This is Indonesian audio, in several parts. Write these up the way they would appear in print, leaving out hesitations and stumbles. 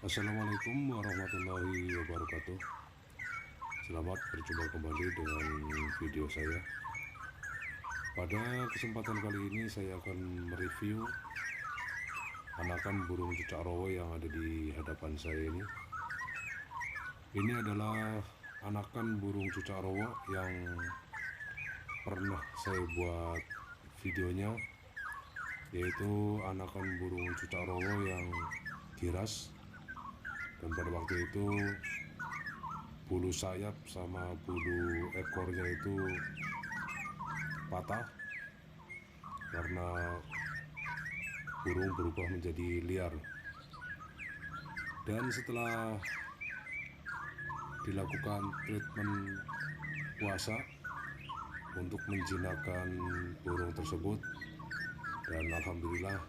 Assalamualaikum warahmatullahi wabarakatuh. Selamat berjumpa kembali dengan video saya. Pada kesempatan kali ini saya akan mereview anakan burung cucak Rowo yang ada di hadapan saya ini. Ini adalah anakan burung cucak Rowo yang pernah saya buat videonya, yaitu anakan burung cucak Rowo yang Giras. Dan pada waktu itu bulu sayap sama bulu ekornya itu patah karena burung berubah menjadi liar. Dan setelah dilakukan treatment puasa untuk menjinakkan burung tersebut, dan alhamdulillah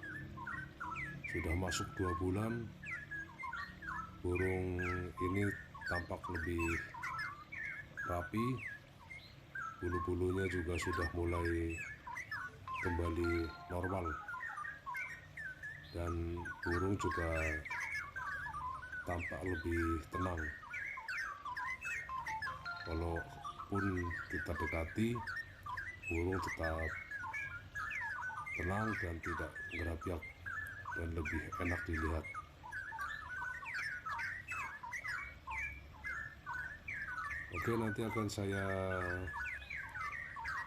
sudah masuk 2 bulan, burung ini tampak lebih rapi, bulu-bulunya juga sudah mulai kembali normal, dan burung juga tampak lebih tenang. Walaupun kita dekati, burung tetap tenang dan tidak gerapiak dan lebih enak dilihat. Oke, nanti akan saya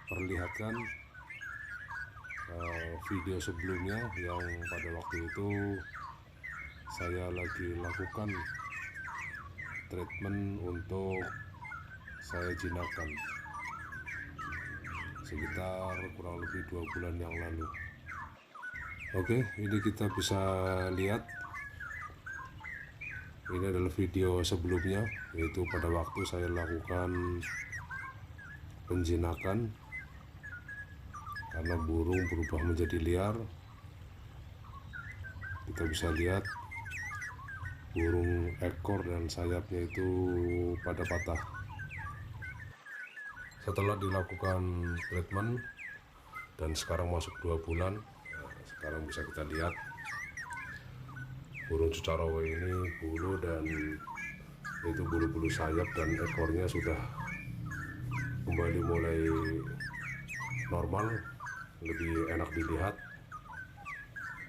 perlihatkan video sebelumnya yang pada waktu itu saya lagi lakukan treatment untuk saya jinakkan sekitar kurang lebih 2 bulan yang lalu. Oke, ini kita bisa lihat, ini adalah video sebelumnya, yaitu pada waktu saya lakukan penjinakan karena burung berubah menjadi liar. Kita bisa lihat burung ekor dan sayapnya itu pada patah. Setelah dilakukan treatment dan sekarang masuk 2 bulan, sekarang bisa kita lihat burung cucak Rowo ini bulu dan itu bulu-bulu sayap dan ekornya sudah kembali mulai normal, lebih enak dilihat,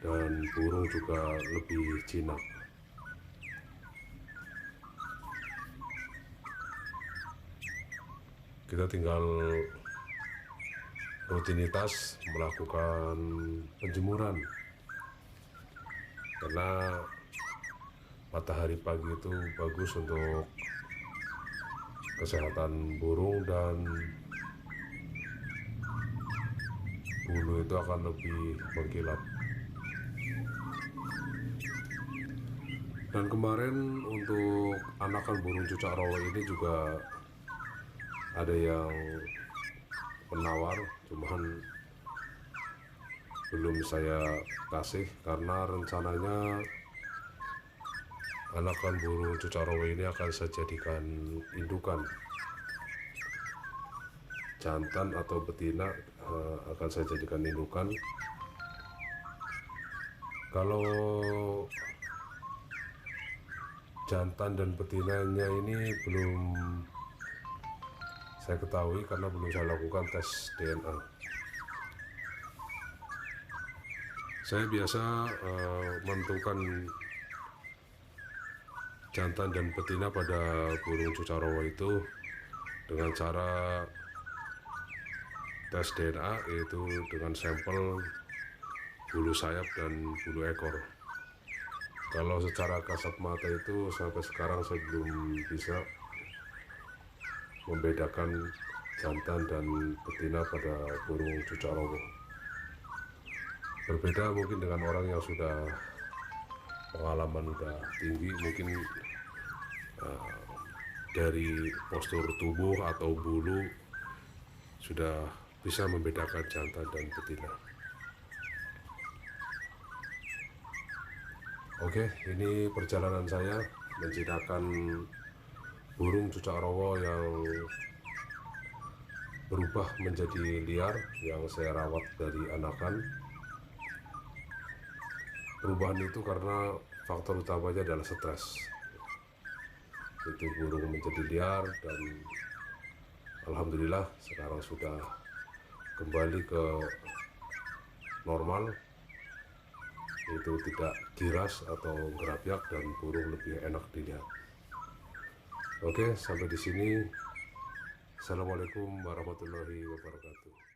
dan burung juga lebih jinak. Kita tinggal rutinitas melakukan penjemuran, karena matahari pagi itu bagus untuk kesehatan burung dan bulu itu akan lebih mengkilap. Dan kemarin untuk anakan burung cucak Rowo ini juga ada yang penawar, cuman belum saya kasih karena rencananya anakan burung cucak Rowo ini akan saya jadikan indukan. Jantan atau betina akan saya jadikan indukan. Kalau jantan dan betinanya ini belum saya ketahui karena belum saya lakukan tes DNA. Saya biasa menentukan jantan dan betina pada burung cucak Rowo itu dengan cara tes DNA, yaitu dengan sampel bulu sayap dan bulu ekor. Kalau secara kasat mata itu sampai sekarang saya belum bisa membedakan jantan dan betina pada burung cucak Rowo. Berbeda mungkin dengan orang yang sudah pengalaman udah tinggi, mungkin dari postur tubuh atau bulu sudah bisa membedakan jantan dan betina. Oke, ini perjalanan saya menjinakkan burung cucak Rowo yang berubah menjadi liar, yang saya rawat dari anakan. Perubahan itu karena faktor utamanya adalah stres. Itu burung menjadi liar dan alhamdulillah sekarang sudah kembali ke normal, itu tidak giras atau gerabiak dan burung lebih enak dilihat. Oke, sampai di sini. Assalamualaikum warahmatullahi wabarakatuh.